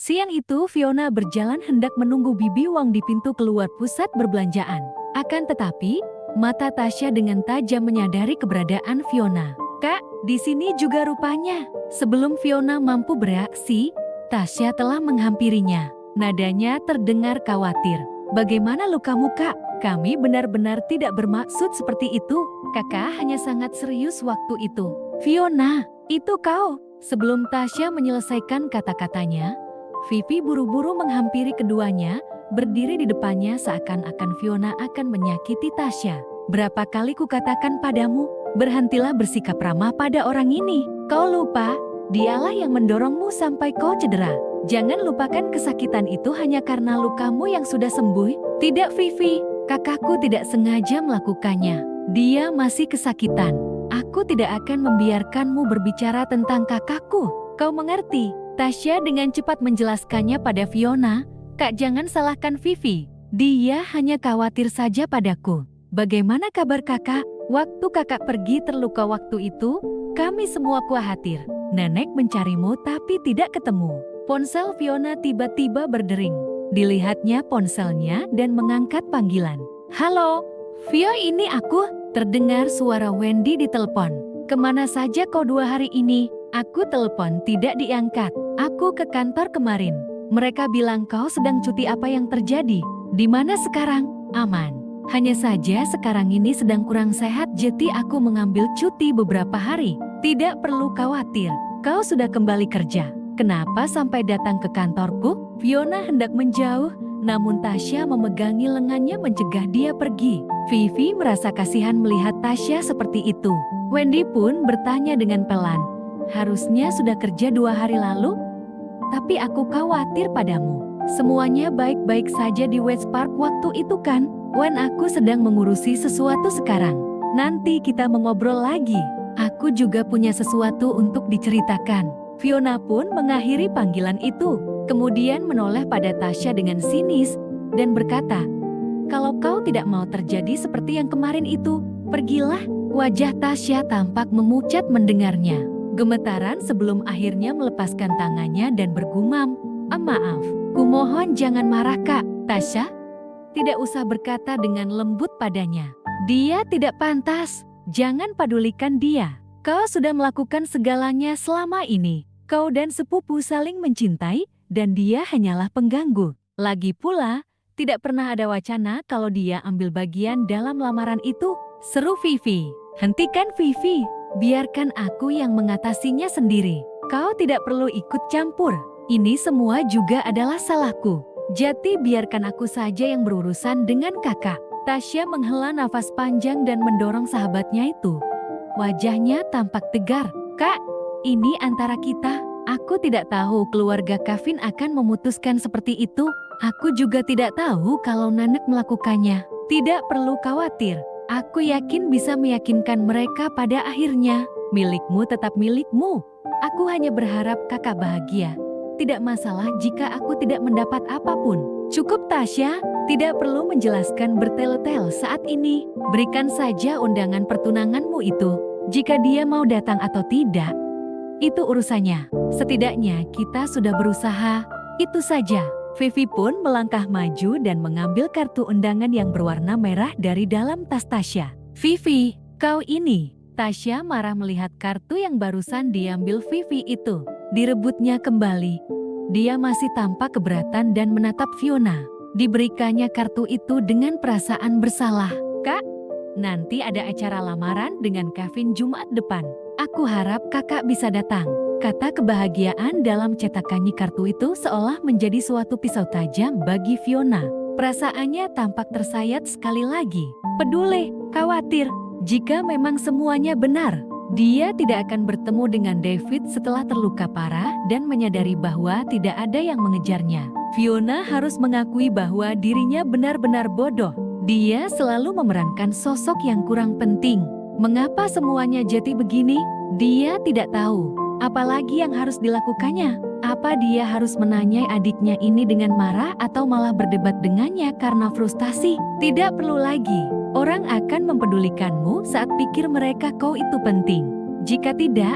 Siang itu Fiona berjalan hendak menunggu Bibi Wang di pintu keluar pusat perbelanjaan. Akan tetapi, mata Tasya dengan tajam menyadari keberadaan Fiona. "Kak, di sini juga rupanya." Sebelum Fiona mampu bereaksi, Tasya telah menghampirinya. Nadanya terdengar khawatir. "Bagaimana lukamu, Kak? Kami benar-benar tidak bermaksud seperti itu. Kakak hanya sangat serius waktu itu." "Fiona, itu kau." Sebelum Tasya menyelesaikan kata-katanya, Vivi buru-buru menghampiri keduanya, berdiri di depannya seakan-akan Fiona akan menyakiti Tasya. "Berapa kali kukatakan padamu, berhentilah bersikap ramah pada orang ini. Kau lupa, dialah yang mendorongmu sampai kau cedera. Jangan lupakan kesakitan itu hanya karena lukamu yang sudah sembuh." "Tidak Vivi, kakakku tidak sengaja melakukannya. Dia masih kesakitan. Aku tidak akan membiarkanmu berbicara tentang kakakku. Kau mengerti?" Tasya dengan cepat menjelaskannya pada Fiona. "Kak, jangan salahkan Vivi. Dia hanya khawatir saja padaku. Bagaimana kabar kakak? Waktu kakak pergi terluka waktu itu, kami semua khawatir. Nenek mencarimu tapi tidak ketemu." Ponsel Fiona tiba-tiba berdering. Dilihatnya ponselnya dan mengangkat panggilan. "Halo, Vio, ini aku." Terdengar suara Wendy di telepon. "Kemana saja kau 2 hari ini? Aku telepon tidak diangkat. Aku ke kantor kemarin. Mereka bilang kau sedang cuti. Apa yang terjadi? Di mana sekarang?" "Aman. Hanya saja sekarang ini sedang kurang sehat, jadi aku mengambil cuti beberapa hari." "Tidak perlu khawatir. Kau sudah kembali kerja. Kenapa sampai datang ke kantorku?" Fiona hendak menjauh, namun Tasya memegangi lengannya mencegah dia pergi. Vivi merasa kasihan melihat Tasya seperti itu. Wendy pun bertanya dengan pelan, "Harusnya sudah kerja 2 hari lalu? Tapi aku khawatir padamu. Semuanya baik-baik saja di West Park waktu itu kan?" "Wen, aku sedang mengurusi sesuatu sekarang. Nanti kita mengobrol lagi. Aku juga punya sesuatu untuk diceritakan." Fiona pun mengakhiri panggilan itu, kemudian menoleh pada Tasya dengan sinis dan berkata, "Kalau kau tidak mau terjadi seperti yang kemarin itu, pergilah." Wajah Tasya tampak memucat mendengarnya. Gemetaran sebelum akhirnya melepaskan tangannya dan bergumam, "Maaf, kumohon jangan marah Kak." Tasya tidak usah berkata dengan lembut padanya. "Dia tidak pantas, jangan pedulikan dia. Kau sudah melakukan segalanya selama ini. Kau dan sepupu saling mencintai, dan dia hanyalah pengganggu. Lagi pula, tidak pernah ada wacana kalau dia ambil bagian dalam lamaran itu." Seru Vivi. "Hentikan Vivi, biarkan aku yang mengatasinya sendiri. Kau tidak perlu ikut campur. Ini semua juga adalah salahku. Jadi biarkan aku saja yang berurusan dengan kakak." Tasya menghela nafas panjang dan mendorong sahabatnya itu. Wajahnya tampak tegar. "Kak, ini antara kita. Aku tidak tahu keluarga Kevin akan memutuskan seperti itu. Aku juga tidak tahu kalau Nanek melakukannya. Tidak perlu khawatir. Aku yakin bisa meyakinkan mereka pada akhirnya. Milikmu tetap milikmu. Aku hanya berharap kakak bahagia. Tidak masalah jika aku tidak mendapat apapun." "Cukup Tasya, tidak perlu menjelaskan bertele-tele saat ini. Berikan saja undangan pertunanganmu itu. Jika dia mau datang atau tidak, itu urusannya. Setidaknya kita sudah berusaha, itu saja." Vivi pun melangkah maju dan mengambil kartu undangan yang berwarna merah dari dalam tas Tasya. "Vivi, kau ini." Tasya marah melihat kartu yang barusan diambil Vivi itu. Direbutnya kembali. Dia masih tampak keberatan dan menatap Fiona. Diberikannya kartu itu dengan perasaan bersalah. "Kak, nanti ada acara lamaran dengan Kevin Jumat depan. Aku harap kakak bisa datang." Kata kebahagiaan dalam cetakannya kartu itu seolah menjadi suatu pisau tajam bagi Fiona. Perasaannya tampak tersayat sekali lagi. Peduli, khawatir, jika memang semuanya benar, dia tidak akan bertemu dengan David setelah terluka parah dan menyadari bahwa tidak ada yang mengejarnya. Fiona harus mengakui bahwa dirinya benar-benar bodoh. Dia selalu memerankan sosok yang kurang penting. Mengapa semuanya jadi begini? Dia tidak tahu. Apalagi yang harus dilakukannya? Apa dia harus menanyai adiknya ini dengan marah atau malah berdebat dengannya karena frustasi? Tidak perlu lagi. Orang akan mempedulikanmu saat pikir mereka kau itu penting. Jika tidak,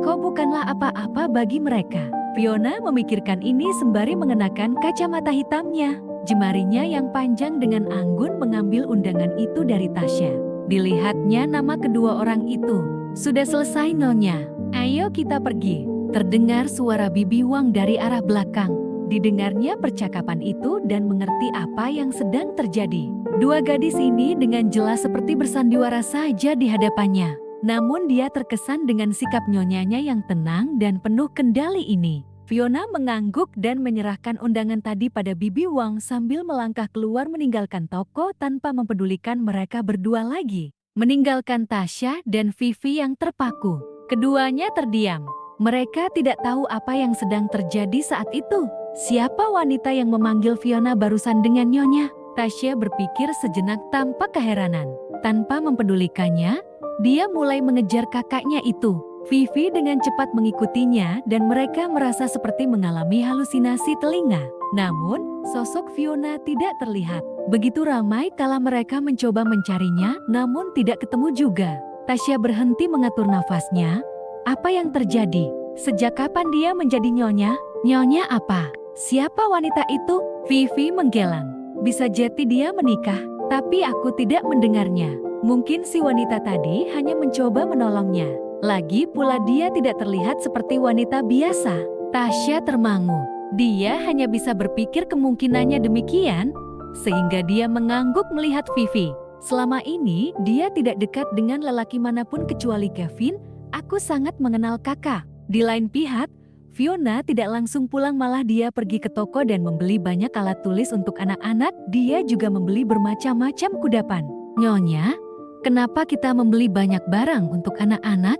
kau bukanlah apa-apa bagi mereka. Fiona memikirkan ini sembari mengenakan kacamata hitamnya. Jemarinya yang panjang dengan anggun mengambil undangan itu dari Tasya. Dilihatnya nama kedua orang itu. Sudah selesai Nyonya. Ayo kita pergi. Terdengar suara Bibi Wang dari arah belakang. Didengarnya percakapan itu dan mengerti apa yang sedang terjadi. Dua gadis ini dengan jelas seperti bersandiwara saja di hadapannya. Namun dia terkesan dengan sikap nyonyanya yang tenang dan penuh kendali ini. Fiona mengangguk dan menyerahkan undangan tadi pada Bibi Wang sambil melangkah keluar meninggalkan toko tanpa mempedulikan mereka berdua lagi. Meninggalkan Tasya dan Vivi yang terpaku. Keduanya terdiam. Mereka tidak tahu apa yang sedang terjadi saat itu. Siapa wanita yang memanggil Fiona barusan dengan Nyonya? Tasya berpikir sejenak tanpa keheranan. Tanpa mempedulikannya, dia mulai mengejar kakaknya itu. Vivi dengan cepat mengikutinya dan mereka merasa seperti mengalami halusinasi telinga. Namun, sosok Fiona tidak terlihat. Begitu ramai kala mereka mencoba mencarinya, namun tidak ketemu juga. Tasya berhenti mengatur nafasnya. Apa yang terjadi? Sejak kapan dia menjadi Nyonya? Nyonya apa? Siapa wanita itu? Vivi menggelang. Bisa jadi dia menikah, tapi aku tidak mendengarnya. Mungkin si wanita tadi hanya mencoba menolongnya. Lagi pula dia tidak terlihat seperti wanita biasa. Tasya termangu. Dia hanya bisa berpikir kemungkinannya demikian, sehingga dia mengangguk melihat Vivi. Selama ini dia tidak dekat dengan lelaki manapun kecuali Kevin. Aku sangat mengenal kakak. Di lain pihak, Fiona tidak langsung pulang, malah dia pergi ke toko dan membeli banyak alat tulis untuk anak-anak. Dia juga membeli bermacam-macam kudapan. Nyonya, kenapa kita membeli banyak barang untuk anak-anak?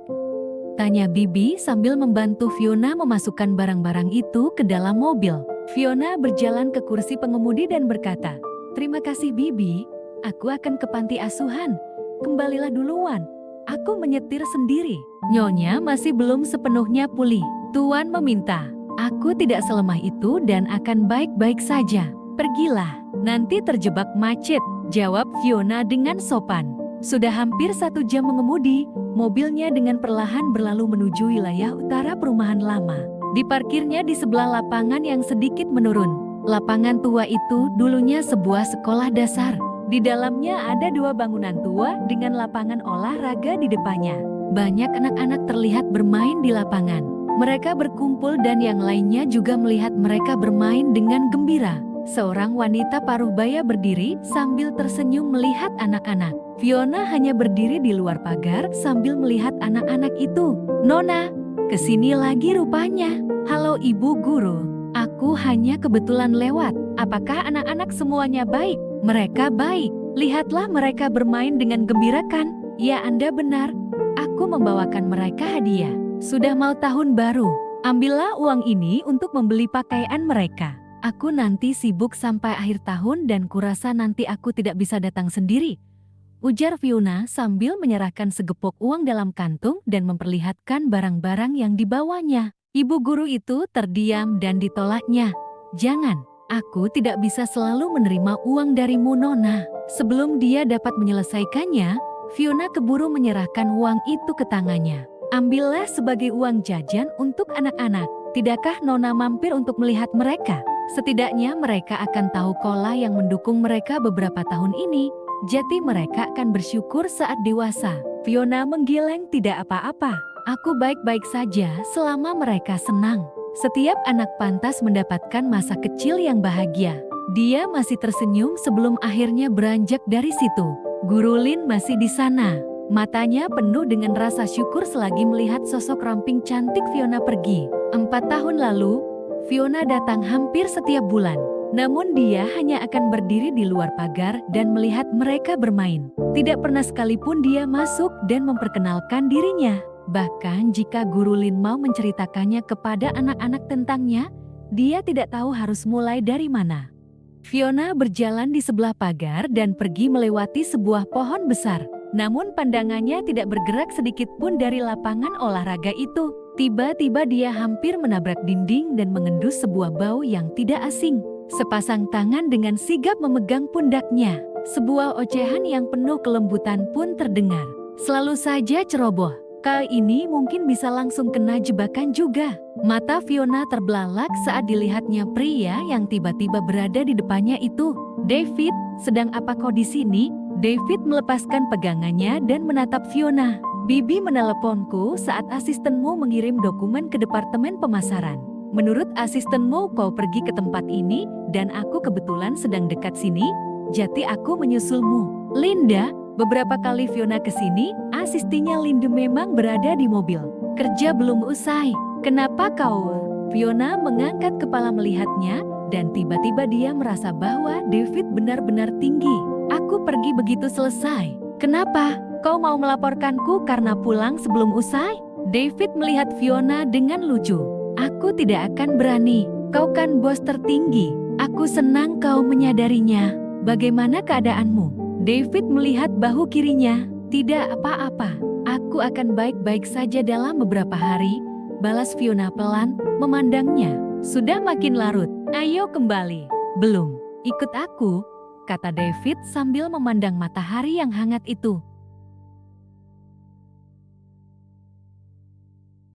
Tanya Bibi sambil membantu Fiona memasukkan barang-barang itu ke dalam mobil. Fiona berjalan ke kursi pengemudi dan berkata, "Terima kasih Bibi, aku akan ke panti asuhan. Kembalilah duluan, aku menyetir sendiri." Nyonya masih belum sepenuhnya pulih. Tuan meminta, "Aku tidak selemah itu dan akan baik-baik saja. Pergilah, nanti terjebak macet," jawab Fiona dengan sopan. Sudah hampir 1 jam mengemudi, mobilnya dengan perlahan berlalu menuju wilayah utara perumahan lama. Diparkirnya di sebelah lapangan yang sedikit menurun. Lapangan tua itu dulunya sebuah sekolah dasar. Di dalamnya ada 2 bangunan tua dengan lapangan olahraga di depannya. Banyak anak-anak terlihat bermain di lapangan. Mereka berkumpul dan yang lainnya juga melihat mereka bermain dengan gembira. Seorang wanita paruh baya berdiri sambil tersenyum melihat anak-anak. Fiona hanya berdiri di luar pagar sambil melihat anak-anak itu. "Nona, kesini lagi rupanya. Halo Ibu Guru, aku hanya kebetulan lewat. Apakah anak-anak semuanya baik?" "Mereka baik. Lihatlah mereka bermain dengan gembira kan?" "Ya, Anda benar. Aku membawakan mereka hadiah. Sudah mau tahun baru. Ambillah uang ini untuk membeli pakaian mereka. Aku nanti sibuk sampai akhir tahun dan kurasa nanti aku tidak bisa datang sendiri," ujar Fiona sambil menyerahkan segepok uang dalam kantung dan memperlihatkan barang-barang yang dibawanya. Ibu guru itu terdiam dan ditolaknya. "Jangan, aku tidak bisa selalu menerima uang darimu Nona." Sebelum dia dapat menyelesaikannya, Fiona keburu menyerahkan uang itu ke tangannya. "Ambillah sebagai uang jajan untuk anak-anak. Tidakkah Nona mampir untuk melihat mereka? Setidaknya mereka akan tahu Kola yang mendukung mereka beberapa tahun ini. Jadi mereka akan bersyukur saat dewasa." Fiona menggeleng, "Tidak apa-apa. Aku baik-baik saja selama mereka senang. Setiap anak pantas mendapatkan masa kecil yang bahagia." Dia masih tersenyum sebelum akhirnya beranjak dari situ. Guru Lin masih di sana. Matanya penuh dengan rasa syukur selagi melihat sosok ramping cantik Fiona pergi. 4 tahun lalu, Fiona datang hampir setiap bulan. Namun dia hanya akan berdiri di luar pagar dan melihat mereka bermain. Tidak pernah sekalipun dia masuk dan memperkenalkan dirinya. Bahkan jika Guru Lin mau menceritakannya kepada anak-anak tentangnya, dia tidak tahu harus mulai dari mana. Fiona berjalan di sebelah pagar dan pergi melewati sebuah pohon besar. Namun pandangannya tidak bergerak sedikit pun dari lapangan olahraga itu. Tiba-tiba dia hampir menabrak dinding dan mengendus sebuah bau yang tidak asing. Sepasang tangan dengan sigap memegang pundaknya. Sebuah ocehan yang penuh kelembutan pun terdengar. "Selalu saja ceroboh. Kali ini mungkin bisa langsung kena jebakan juga." Mata Fiona terbelalak saat dilihatnya pria yang tiba-tiba berada di depannya itu. David, sedang apa kau di sini? David melepaskan pegangannya dan menatap Fiona. Bibi meneleponku saat asistenmu mengirim dokumen ke departemen pemasaran. Menurut asistenmu kau pergi ke tempat ini dan aku kebetulan sedang dekat sini, jadi aku menyusulmu. Linda, beberapa kali Fiona ke sini, asistinya Linda memang berada di mobil. Kerja belum usai. Kenapa kau? Fiona mengangkat kepala melihatnya dan tiba-tiba dia merasa bahwa David benar-benar tinggi. Aku pergi begitu selesai. Kenapa? Kau mau melaporkanku karena pulang sebelum usai? David melihat Fiona dengan lucu. Aku tidak akan berani. Kau kan bos tertinggi. Aku senang kau menyadarinya. Bagaimana keadaanmu? David melihat bahu kirinya. Tidak apa-apa. Aku akan baik-baik saja dalam beberapa hari. Balas Fiona pelan, memandangnya. Sudah makin larut. Ayo kembali. Belum. Ikut aku, kata David sambil memandang matahari yang hangat itu.